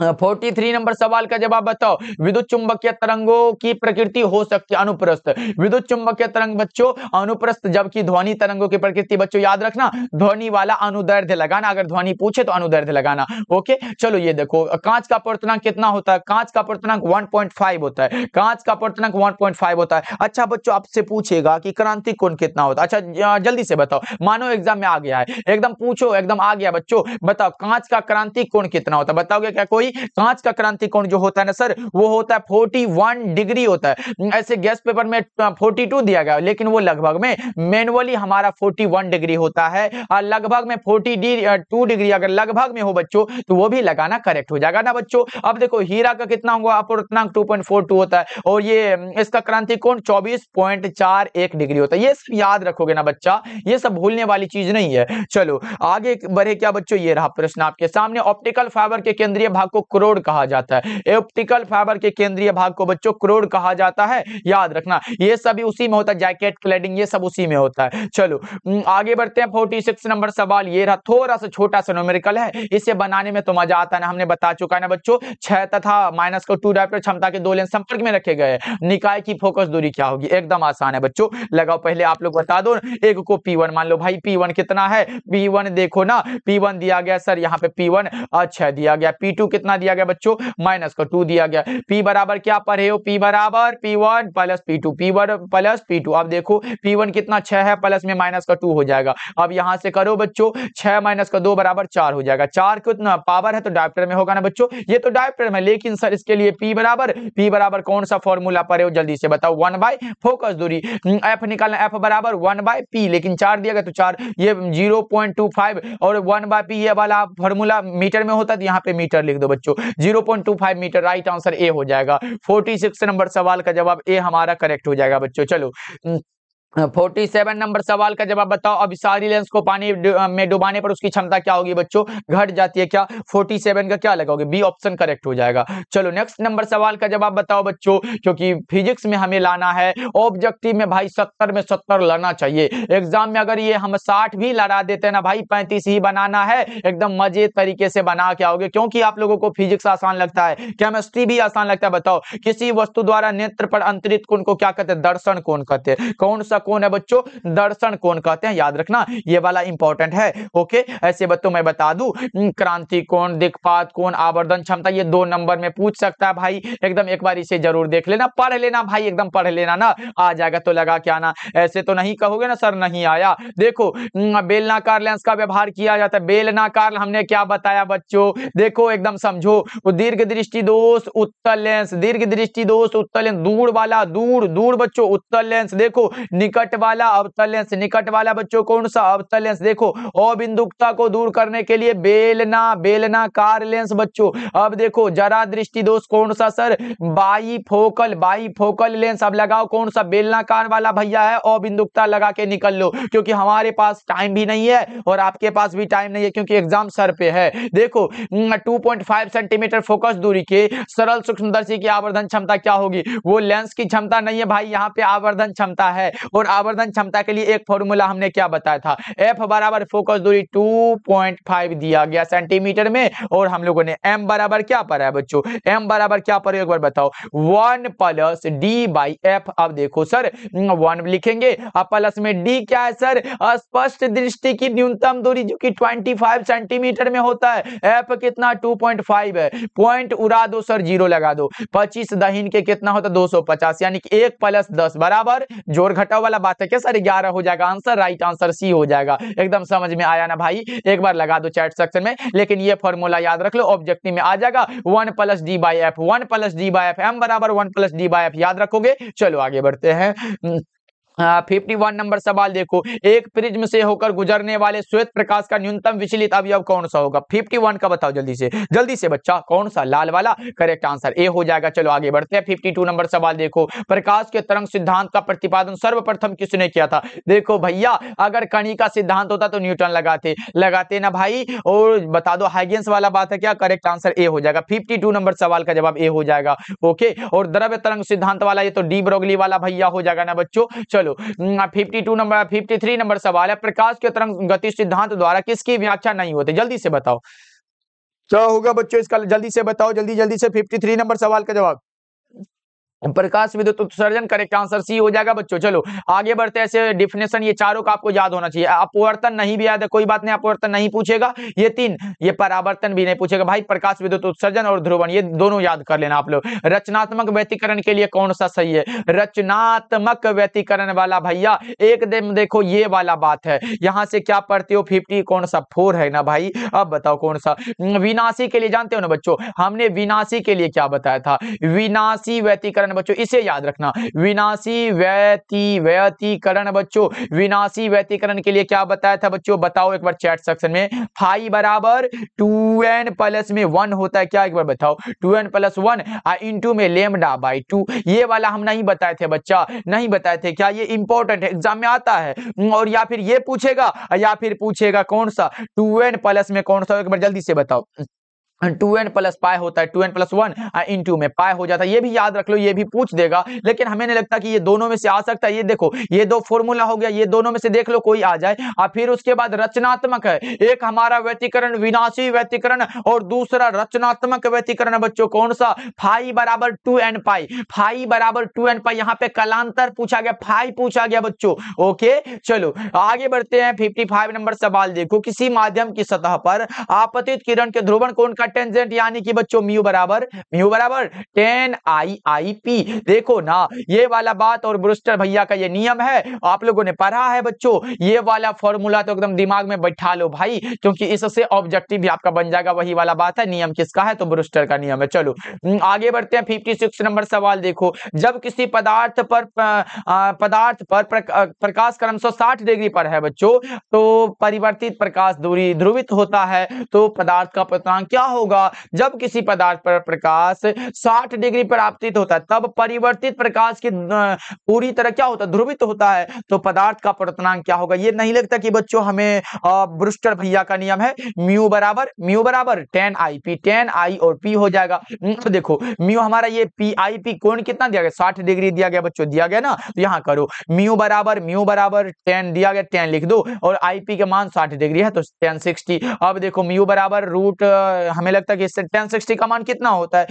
43 नंबर सवाल का जवाब बताओ। विद्युत चुंबकीय तरंगों की प्रकृति हो सकती है अनुप्रस्थ। विद्युत चुंबकीय तरंग बच्चों अनुप्रस्थ, जबकि ध्वनि तरंगों की प्रकृति बच्चों याद रखना ध्वनि वाला अनुदैर्ध्य लगाना, अगर ध्वनि पूछे तो अनुदैर्ध्य लगाना। ओके चलो ये देखो, कांच का अपवर्तनांक कितना होता है? कांच का अपवर्तनांक 1.5 होता है। कांच का अपवर्तनांक 1.5 होता है। अच्छा बच्चों आपसे पूछेगा कि क्रांति कोण कितना होता है? अच्छा जल्दी से बताओ, मानो एग्जाम में आ गया है, एकदम पूछो, एकदम आ गया बच्चों, बताओ कांच का क्रांति कोण कितना होता है? बताओगे क्या कोई? कांच का क्रांति कोण जो होता है ना सर, वो होता है 41 डिग्री होता है। ऐसे गैस पेपर में 42 दिया गया, लेकिन वो लगभग में मैनुअली हमारा 41 डिग्री होता है, और लगभग में 42 डिग्री अगर लगभग में हो बच्चों तो वो भी लगाना करेक्ट हो जाएगा ना बच्चों। अब देखो हीरा का कितना होगा अपवर्तनांक 2.42 होता है, और ये इसका क्रांति कोण 24.41 डिग्री होता है। ये सब याद रखोगे ना बच्चा, ये सब भूलने वाली चीज नहीं है। चलो आगे बढ़े क्या बच्चों, ये रहा प्रश्न आपके सामने। ऑप्टिकल फाइबर के केंद्रीय भाग को क्रोड कहा जाता है। ऑप्टिकल फाइबर के केंद्रीय भाग को बच्चों क्रोड कहा जाता है, याद रखना। ये सभी उसी में होता है, जैकेट क्लैडिंग ये सब उसी में होता है। चलो आगे बढ़ते हैं। 46 नंबर सवाल ये रहा, थोड़ा सा छोटा सा न्यूमेरिकल है, इसे बनाने में तो मजा आता है ना, हमने बता चुका है ना बच्चों। 6 तथा माइनस को 2 डायोप्टर क्षमता के दो लेंस संपर्क में रखे गए, निकाय की फोकस दूरी क्या होगी? एकदम आसान है बच्चों, लगाओ पहले आप लोग बता दो। एक को P1 मान लो भाई, P1 कितना है? P1 देखो ना, P1 दिया गया सर यहाँ पे P1 अच्छा दिया गया। P2 कितना दिया गया बच्चों? माइनस का 2 दिया गया। P बराबर क्या पढ़े हो? P बराबर P1 plus P2, P1 plus P2। अब देखो P1 कितना 6 है, प्लस में माइनस का 2 हो जाएगा। अब यहां से करो बच्चों, 6 माइनस का 2 बराबर 4 हो जाएगा। 4 कितना पावर है तो डायोप्टर में होगा ना बच्चों, ये तो डायोप्टर में। लेकिन सर इसके लिए P बराबर कौन सा फॉर्मूला पढ़े हो? जल्दी से बताओ। 1 बाय फोकस दूरी। F निकालना, F बराबर 1 बाय P, लेकिन 4 दिया गया तो 4, ये 0.25 और 1 बाय P ये वाला फॉर्मूला मीटर में होता है, तो यहाँ पे मीटर लिख दो बच्चों। 0.25 मीटर, राइट आंसर ए हो जाएगा। 46 नंबर सवाल का जवाब ए हमारा करेक्ट हो जाएगा बच्चों। चलो 47 नंबर सवाल का जवाब बताओ। अभिसारी लेंस को पानी में डुबाने पर उसकी क्षमता क्या होगी बच्चों? घट जाती है क्या? 47 का क्या लगाओगे? बी ऑप्शन करेक्ट हो जाएगा। चलो नेक्स्ट नंबर सवाल का जवाब बताओ बच्चों, क्योंकि फिजिक्स में हमें लाना है, ऑब्जेक्टिव में भाई 70 में 70 लाना चाहिए। एग्जाम में अगर ये हम 60 भी लड़ा देते हैं ना भाई, 35 ही बनाना है, एकदम मजे तरीके से बना के आओगे, क्योंकि आप लोगों को फिजिक्स आसान लगता है, केमिस्ट्री भी आसान लगता है। बताओ किसी वस्तु द्वारा नेत्र पर अंतरित कोण को क्या कहते हैं? दर्शन कोण कहते हैं। कौन सा कोण है बच्चों? दर्शन कोण कहते हैं, याद रखना ये वाला इंपॉर्टेंट है। ओके ऐसे बच्चों मैं बता दूं, क्रांति कोण, दिक्पात कोण, आवर्धन क्षमता, ये 2 नंबर में पूछ सकता है भाई, एकदम एक बार इसे जरूर देख लेना, पढ़ लेना भाई, एकदम पढ़ लेना ना, आ जाएगा तो लगा के आना। ऐसे तो नहीं कहोगे ना सर नहीं आया। देखो बेलनाकार लेंस का व्यवहार किया जाता है। बेलनाकार हमने क्या बताया बच्चों? देखो एकदम समझो, दीर्घ दृष्टि दोष उत्तल लेंस, दीर्घ दृष्टि दोष उत्तल लेंस, दूर वाला, दूर दूर बच्चों उत्तल लेंस। देखो निकट वाला अवतल लेंस, निकट वाला बच्चों कौन सा? अवतल लेंस। देखो अबिंदुकता को दूर करने के लिए बेलनाकार लेंस बच्चों। अब देखो जरा दृष्टि दोष कौन सा सर? Bifocal lens. अब लगाओ कौन सा? बेलनाकार वाला भैया है, अबिंदुकता लगा के निकल लो, क्योंकि हमारे पास टाइम भी नहीं है और आपके पास भी टाइम नहीं है, क्योंकि एग्जाम सर पे है। देखो 2.5 सेंटीमीटर फोकस दूरी के सरल सूक्ष्मदर्शी की आवर्धन क्षमता क्या होगी? वो लेंस की क्षमता नहीं है भाई, यहाँ पे आवर्धन क्षमता है, और आवर्धन क्षमता के लिए एक फॉर्मूला हमने क्या बताया था? F बराबर फोकस दूरी 2.5 दिया गया सेंटीमीटर में, और हम लोगों ने M बराबर क्या पढ़ा है बच्चों? M बराबर क्या पढ़े एक बार बताओ? 1 प्लस D बाई F। अब देखो सर 1 लिखेंगे, अब प्लस में D क्या है सर? स्पष्ट दृष्टि की न्यूनतम दूरी, जो कि 25 सेंटीमीटर में होता है। F कितना? 2.5 है, पॉइंट उड़ा दो सर, 0 लगा दो। 25 दहीन के कितना होता है? 250, यानी कि 1 प्लस 10 बराबर, जोड़ घटाव वाला बात है क्या सर? 11 हो जाएगा आंसर, राइट आंसर सी हो जाएगा। एकदम समझ में आया ना भाई? एक बार लगा दो चैट सेक्शन में, लेकिन ये फॉर्मूला याद रख लो, ऑब्जेक्टिव में आ जाएगा। 1 plus D by F, 1 plus D by F, M बराबर 1 प्लस डी बाई एफ, याद रखोगे। चलो आगे बढ़ते हैं। 51 नंबर सवाल देखो, एक प्रिज्म से होकर गुजरने वाले श्वेत प्रकाश का न्यूनतम विचलित अवयव कौन सा होगा? 51 का बताओ जल्दी से बच्चा, कौन सा? लाल वाला, करेक्ट आंसर ए हो जाएगा। चलो आगे बढ़ते हैं। 52 नंबर सवाल देखो, प्रकाश के तरंग सिद्धांत का प्रतिपादन सर्वप्रथम किसने किया था? देखो भैया, अगर कणी का सिद्धांत होता तो न्यूटन लगाते ना भाई, और बता दो हाइगेंस वाला बात है क्या? करेक्ट आंसर ए हो जाएगा। 52 नंबर सवाल का जवाब ए हो जाएगा। ओके, और द्रव्य तरंग सिद्धांत वाला ये तो डी ब्रोगली वाला भैया हो जाएगा ना बच्चों। चलो 53 नंबर सवाल है, प्रकाश के तरंग गति सिद्धांत द्वारा किसकी व्याख्या नहीं होती? जल्दी से बताओ। क्या होगा बच्चों इसका? जल्दी से बताओ, जल्दी जल्दी से 53 नंबर सवाल का जवाब। प्रकाश विद्युत उत्सर्जन, करेक्ट आंसर सी हो जाएगा बच्चों। चलो आगे बढ़ते हैं। ऐसे डिफिनेशन ये चारों का आपको याद होना चाहिए। अपवर्तन नहीं भी याद है कोई बात नहीं, अपवर्तन नहीं पूछेगा। ये तीन, ये परावर्तन भी नहीं पूछेगा भाई। प्रकाश विद्युत उत्सर्जन और ध्रुवण ये दोनों याद कर लेना आप लोग। रचनात्मक व्यतिकरण के लिए कौन सा सही है? रचनात्मक व्यतिकरण वाला भैया एकदम देखो ये वाला बात है। यहां से क्या पढ़ते हो? 50 कौन सा? 4 है ना भाई। अब बताओ कौन सा? विनाशी के लिए जानते हो ना बच्चों, हमने विनाशी के लिए क्या बताया था? विनाशी व्यतिकरण बच्चों, इसे याद रखना। विनाशी व्यतिकरण बच्चों, विनाशी व्यतिकरण के लिए क्या बताया था बच्चों? बताओ एक बार चैट सेक्शन में। फाई बराबर 2n प्लस में 1 होता है क्या? एक बार बताओ। 2n प्लस 1 इंटू में लेमडा बाई 2। ये वाला हम नहीं बताए थे बच्चा, नहीं बताए थे क्या? ये इंपॉर्टेंट है, एग्जाम में आता है। और या फिर ये पूछेगा, या फिर पूछेगा कौन सा? 2n प्लस में कौन सा? एक बार जल्दी से बताओ। 2n प्लस पाई होता है, 2n प्लस 1 इंटू में पाई हो जाता है। ये भी याद रख लो, ये भी पूछ देगा। लेकिन हमें नहीं लगता कि ये दोनों में से आ सकता है। ये देखो, ये दो फॉर्मूला हो गया, ये दोनों में से देख लो कोई आ जाए। और फिर उसके बाद रचनात्मक है। एक हमारा व्यतिकरण विनाशी व्यतिकरण और दूसरा रचनात्मक व्यतिकरण बच्चों कौन सा? फाई बराबर 2n पाई, फाई बराबर 2n पाई। यहाँ पे कलांतर पूछा गया, फाई पूछा गया बच्चों। ओके चलो आगे बढ़ते हैं। 55 नंबर सवाल देखो। किसी माध्यम की सतह पर आपतित किरण के ध्रुवण कोण का टेंजेंट यानी कि बच्चों म्यू बराबर 10 आई पी। देखो ना ये वाला बात, और ब्रूस्टर भैया का ये नियम है, आप लोगों ने पढ़ा है बच्चों। ये वाला फॉर्मूला तो एकदम दिमाग में बैठा लो भाई, क्योंकि इससे ऑब्जेक्टिव भी आपका बन जाएगा। वही वाला बात है, नियम किसका है? तो ब्रूस्टर का नियम है। चलो आगे बढ़ते हैं। 56 नंबर सवाल देखो। जब किसी पदार्थ पर प्रकाश क्रमशः 60 डिग्री पर है बच्चों, तो परिवर्तित प्रकाश दूरी ध्रुवित होता है, तो पदार्थ का अपवर्तनांक क्या होगा? जब किसी पदार्थ पर प्रकाश 60 डिग्री पर आपतित होता है, तब परिवर्तित प्रकाश की पूरी तरह क्या होता है? ध्रुवित होता है, तो पदार्थ का अपवर्तनांक क्या होगा? ये नहीं लगता कि बच्चों हमें ब्रूस्टर भैया का नियम है, म्यू बराबर 10 आई पी, 10 आई और पी हो जाएगा। तो देखो म्यू हमारा ये पी आई पी कोण कितना दिया गया? 60 डिग्री दिया गया बच्चों, दिया गया ना। तो यहाँ करो म्यू बराबर 10 दिया गया, 10 लिख दो, और आई पी के मान 60 डिग्री है तो 10 60। अब देखो म्यू बराबर रूट, हमें लगता है कि इससे 10 60 का मान कितना होता है?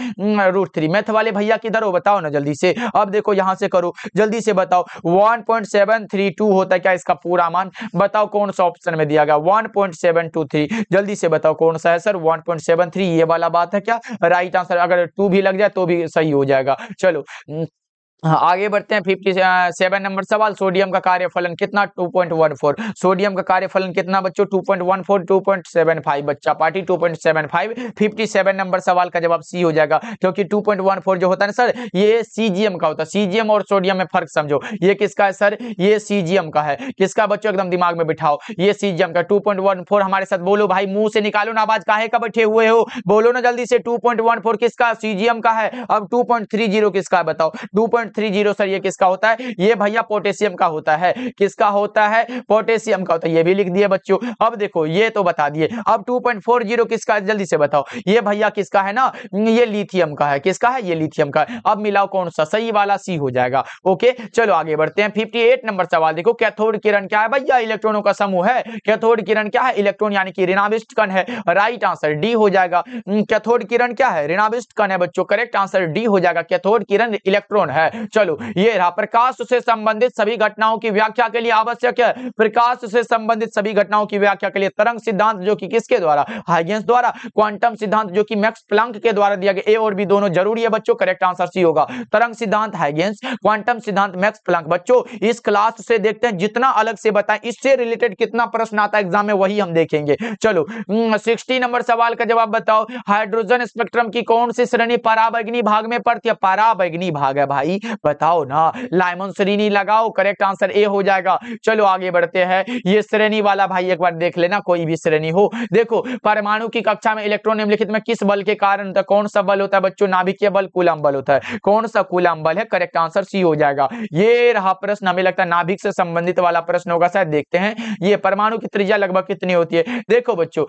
√3। मैथ वाले भैया किधर हो बताओ ना जल्दी से। अब देखो यहां से करो, जल्दी से बताओ। 1.732 होता है क्या इसका पूरा मान? बताओ कौन सा ऑप्शन में दिया गया? 1.723। जल्दी से बताओ कौन सा है सर? 1.73 ये वाला बात है क्या? Right answer. अगर 2 भी लग जाए तो भी सही हो जाएगा। चलो हाँ, आगे बढ़ते हैं। 57 नंबर सवाल। सोडियम का कार्यफलन कितना? 2.14। सोडियम का कार्यफलन कितना बच्चों? 2.14, 2.75 बच्चा पार्टी 2.75। 57 नंबर सवाल का जवाब सी हो जाएगा, क्योंकि 2.14 जो होता है ना सर, ये सीजीएम का होता है। सीजीएम और सोडियम में फर्क समझो। ये किसका है सर? ये सीजीएम का है। किसका बच्चों? एकदम दिमाग में बिठाओ, ये सीजीएम का। 2.14 हमारे साथ बोलो भाई, मुंह से निकालो ना आवाज, काहे का बैठे हुए हो? बोलो ना जल्दी से। 2.14 किसका? सीजीएम का है। अब 2.30 किसका है बताओ? 2.30 सर ये किसका होता है? ये भैया पोटेशियम का होता है। किसका होता है? पोटेशियम का होता है। ये भी लिख दिए बच्चों। अब देखो ये तो बता दिए। अब 2.40 किसका है? जल्दी से बताओ। ये भैया किसका है ना? ये लिथियम का है। किसका है? ये लिथियम का है। अब मिलाओ कौन सा? सही वाला सी हो जाएगा। ओके चलो आगे बढ़ते हैं। 58 नंबर सवाल देखो। कैथोड किरण क्या है भैया? इलेक्ट्रॉनों का समूह है। कैथोड किरण क्या है? इलेक्ट्रॉन यानी कि ऋणाविष्ट कण है। राइट आंसर डी हो जाएगा। कैथोड किरण क्या है? ऋणाविष्ट कण है बच्चों। करेक्ट आंसर डी हो जाएगा। कैथोड किरण इलेक्ट्रॉन है। चलो ये रहा। प्रकाश से संबंधित सभी घटनाओं की व्याख्या के लिए आवश्यक है। प्रकाश से संबंधित सभी घटनाओं की व्याख्या के लिए तरंग सिद्धांत, जो कि किसके द्वारा? हाइगेंस द्वारा। क्वांटम सिद्धांत, जो कि मैक्स प्लैंक के द्वारा दिया गया। ए और बी दोनों जरूरी है बच्चों। करेक्ट आंसर सी होगा। तरंग सिद्धांत हाइगेंस, क्वांटम सिद्धांत मैक्स प्लैंक। बच्चों इस क्लास से देखते हैं, जितना अलग से बताएं इससे रिलेटेड कितना प्रश्न आता है एग्जाम में, वही हम देखेंगे। चलो 60 नंबर सवाल का जवाब बताओ। हाइड्रोजन स्पेक्ट्रम की कौन सी श्रेणी पराबैंगनी भाग में पड़ती है? पराबैंगनी भाग है भाई, बताओ ना। लाइमन श्रेणी लगाओ। करेक्ट आंसर ए हो जाएगा। चलो आगे बढ़ते हैं। ये श्रेणी वाला भाई एक बार देख लेना, कोई भी श्रेणी हो। देखो परमाणु की कक्षा में इलेक्ट्रॉन निम्नलिखित में किस बल के कारण, तो कौन सा बल होता है बच्चों? नाभिकीय बल, कूलम बल होता है। कौन सा? कूलम बल है। करेक्ट आंसर सी हो जाएगा। ये रहा प्रश्न, हमें लगता है नाभिक से संबंधित वाला प्रश्न होगा शायद। देखते हैं ये परमाणु की त्रिज्या लगभग कितनी होती है। देखो बच्चों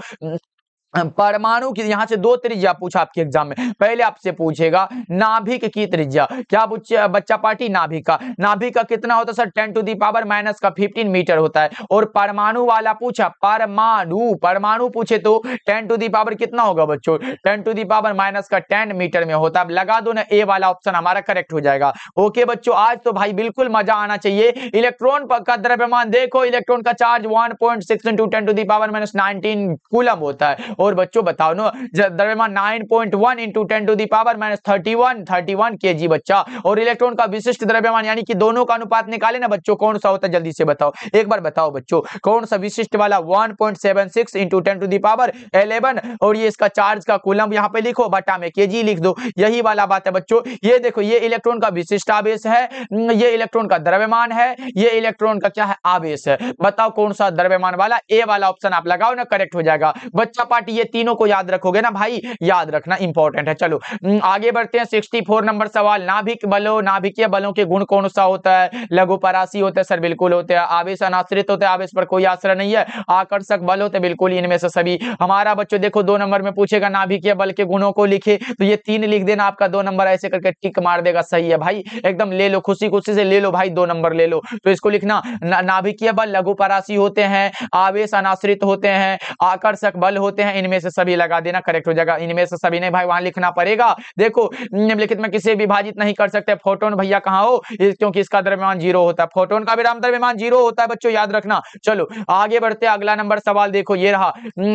परमाणु की, यहां से दो त्रिज्या पूछा आपके एग्जाम में। पहले आपसे पूछेगा नाभिक की त्रिज्या, क्या बच्चा पार्टी नाभिक का कितना होता है सर? 10⁻⁻15 मीटर होता है। और परमाणु वाला पूछा, परमाणु पूछे तो 10 कितना होगा बच्चों? 10⁻⁻10 मीटर में होता है। अब लगा दो ना, ए वाला ऑप्शन हमारा करेक्ट हो जाएगा। ओके बच्चों, आज तो भाई बिल्कुल मजा आना चाहिए। इलेक्ट्रॉन का द्रव्यमान देखो, इलेक्ट्रॉन का चार्ज 1.6 × 10⁻⁻19 कूलम होता है। और बच्चों बताओ ना, द्रव्यमान 9.1 × 10⁻31 kg बच्चा। और इलेक्ट्रॉन का विशिष्ट द्रव्यमान यानी कि दोनों का अनुपात निकाले ना बच्चों, कौन सा होता है? जल्दी से बताओ, एक बार बताओ बच्चों, कौन सा विशिष्ट वाला? 1.76 × 10⁻11। और ये इसका चार्ज का कूलम यहाँ पे लिखो, बटा में kg लिख दो। यही वाला बात है बच्चों। ये देखो, ये इलेक्ट्रॉन का विशिष्ट आवेश है, ये इलेक्ट्रॉन का द्रव्यमान है, ये इलेक्ट्रॉन का क्या है? आवेश है। बताओ कौन सा द्रव्यमान वाला? ए वाला ऑप्शन आप लगाओ ना, करेक्ट हो जाएगा बच्चा पार्टी। ये तीनों को याद रखोगे ना भाई, याद रखना इंपॉर्टेंट है। चलो आगे बढ़ते हैं। 64 नंबर सवाल, नाभिकीय बलों के गुण कौन सा होता है? लघुपरासी होते हैं सर, बिल्कुल होते हैं। आवेश अनाश्रित होते हैं, आवेश पर कोई आश्रय नहीं है। आकर्षक बल होते हैं, बिल्कुल इनमें से सभी। हमारा बच्चों देखो 2 नंबर में पूछेगा नाभिकीय बल के गुणों को लिखे, तो ये 3 लिख देना, आपका 2 नंबर ऐसे करके टिक मार देगा। सही है भाई, एकदम ले लो, खुशी खुशी से ले लो भाई, 2 नंबर ले लो। तो इसको लिखना, नाभिकीय बल लघुपरासी होते हैं, आवेश अनाश्रित होते हैं, आकर्षक बल होते हैं, इनमें से सभी लगा देना, करेक्ट हो जाएगा। इनमें से सभी नहीं भाई, वहां लिखना पड़ेगा। देखो निम्नलिखित में किसे विभाजित नहीं कर सकते? फोटोन भैया कहां हो? क्योंकि इसका द्रव्यमान 0 होता है। फोटोन का विराम द्रव्यमान 0 होता है बच्चों, याद रखना। चलो आगे बढ़ते हैं। अगला नंबर सवाल देखो, ये रहा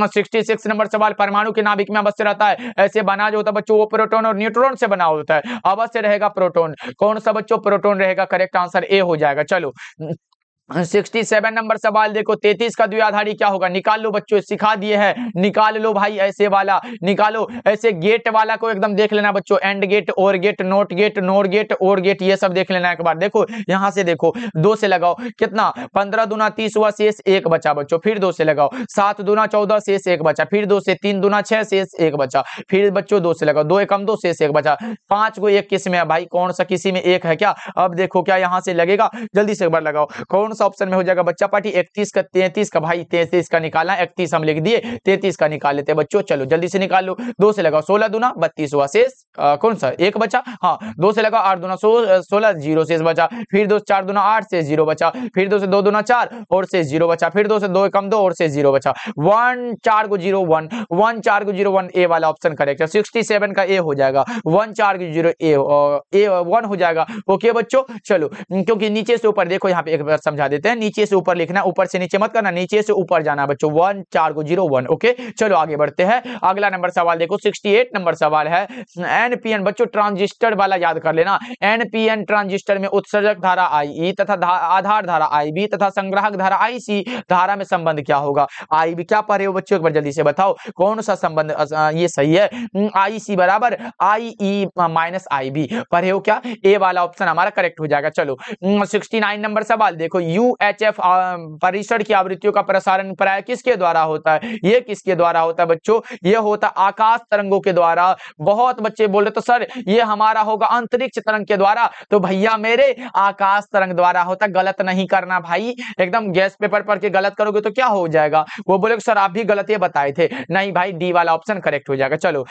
66 नंबर सवाल। परमाणु के नाभिक में अवश्य रहता है, ऐसे बना जो होता है बच्चों, वो प्रोटॉन और न्यूट्रॉन से बना होता है। अवश्य रहेगा प्रोटॉन। कौन सा बच्चों? प्रोटॉन रहेगा। करेक्ट आंसर ए हो जाएगा। चलो 67 नंबर सवाल देखो, 33 का द्विआधारी क्या होगा? निकाल लो बच्चों, सिखा दिए हैं, निकाल लो भाई, ऐसे वाला निकालो। ऐसे गेट वाला को एकदम देख लेना बच्चों, and gate, or gate, not gate, nor gate, or gate, ये सब देख लेना एक बार। देखो यहां से देखो, 2 से लगाओ, कितना? 15 दूना 30 हुआ, शेष 1 बचा बच्चों। फिर 2 से लगाओ, 7 दूना 14, शेष 1 बचा। फिर 2 से 3 दूना 6, शेष 1 बचा। फिर बच्चों 2 से लगाओ, 2 एकम 2, शेष 1 बचा। 5 को 1 किस में है भाई? कौन सा किसी में 1 है क्या? अब देखो क्या यहां से लगेगा, जल्दी से एक बार लगाओ, कौन सा ऑप्शन में हो जाएगा बच्चा पार्टी? 31 का 33 का भाई, 33 का निकालना, 31 हम लिख दिए, 33 का निकाल लेते हैं बच्चों। चलो जल्दी से निकाल लो, 2 से लगाओ, 16 दूना 32 हुआ, शेष कौन सा? 1 बचा। हाँ 2 से लगाओ, 8 दूना 16, 0 शेष बचा। फिर 2 से 4 दूना 8, शेष 0 बचा। फिर 2 से 2 दूना 4 और शेष 0 बचा। फिर 2 से 2 कम 2 और शेष 0 बचा। 1 4 को 0 1, 1 4 को 0 1, ए वाला ऑप्शन करेक्ट है। 67 का ए हो जाएगा, 1 4 को 0 ए 1 हो जाएगा। ओके बच्चों, चलो क्योंकि नीचे से ऊपर देखो, यहाँ पे एक बार समझा देते हैं, नीचे से ऊपर लिखना, ऊपर से नीचे मत करना, नीचे से ऊपर जाना बच्चों। 1 4 को 0 1। ओके चलो आगे बढ़ते हैं। अगला नंबर सवाल देखो, 68 नंबर सवाल है। एनपीएन बच्चों ट्रांजिस्टर वाला याद कर लेना। एनपीएन ट्रांजिस्टर में उत्सर्जक धारा आईई तथा आधार धारा आईबी तथा संग्राहक धारा आईसी धारा में संबंध क्या होगा? आईबी क्या पढ़े हो बच्चों, एक बार जल्दी से बताओ कौन सा संबंध? ये सही है, आईसी बराबर आईई माइनस आईबी। पढ़े हो क्या? ए वाला ऑप्शन हमारा करेक्ट हो जाएगा। चलो 69 नंबर सवाल देखो, यूएचएफ परिसर की आवृत्तियों का प्रसारण प्राय किसके द्वारा होता है? ये किसके द्वारा होता है बच्चों? ये होता आकाश तरंगों के द्वारा। बहुत बच्चे बोल रहे तो सर ये हमारा होगा अंतरिक्ष तरंग के द्वारा, तो भैया मेरे आकाश तरंग द्वारा होता। गलत नहीं करना भाई, एकदम गैस पेपर पढ़ के गलत करोगे तो क्या हो जाएगा? वो बोले सर आप भी गलत ये बताए थे। नहीं भाई, डी वाला ऑप्शन करेक्ट हो जाएगा। चलो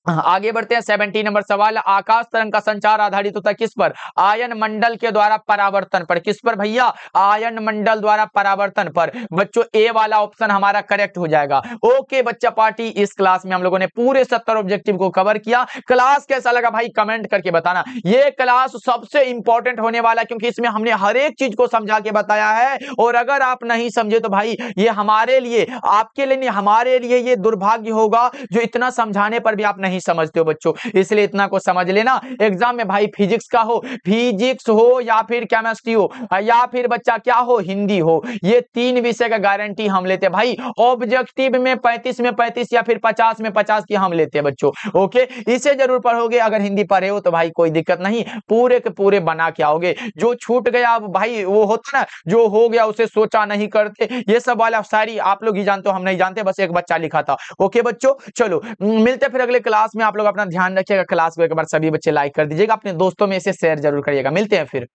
आगे बढ़ते हैं। 70 नंबर सवाल, आकाश तरंग का संचार आधारित होता है किस पर? आयन मंडल के द्वारा परावर्तन पर। किस पर भैया? आयन मंडल द्वारा परावर्तन पर। बच्चों ए वाला ऑप्शन हमारा करेक्ट हो जाएगा। ओके बच्चा पार्टी, इस क्लास में हम लोगों ने पूरे 70 ऑब्जेक्टिव को कवर किया। क्लास कैसा लगा भाई कमेंट करके बताना। ये क्लास सबसे इंपॉर्टेंट होने वाला है, क्योंकि इसमें हमने हर एक चीज को समझा के बताया है। और अगर आप नहीं समझे तो भाई ये हमारे लिए, आपके लिए नहीं, हमारे लिए ये दुर्भाग्य होगा जो इतना समझाने पर भी आप नहीं समझते हो बच्चों। इसलिए इतना को समझ लेना। एग्जाम में भाई फिजिक्स का हो, फिजिक्स हो या फिर केमिस्ट्री हो या फिर बच्चा क्या हो, हिंदी हो, ये 3 विषय का गारंटी हम लेते हैं भाई। ऑब्जेक्टिव में 35 में 35 या फिर 50 में 50 की हम लेते हैं बच्चों। ओके इसे जरूर पढ़ोगे। अगर हिंदी पढ़े हो तो भाई कोई दिक्कत नहीं, पूरे के पूरे बना के आओगे। जो छूट गया भाई वो होता ना, जो हो गया उसे सोचा नहीं करते, ये सब वाला सारी आप लोग ही जानते हो, हम नहीं जानते, बस एक बच्चा लिखा था। ओके बच्चों चलो मिलते फिर अगले क्लास में। आप लोग अपना ध्यान रखिएगा। क्लास को एक बार सभी बच्चे लाइक कर दीजिएगा, अपने दोस्तों में इसे शेयर जरूर करिएगा। मिलते हैं फिर।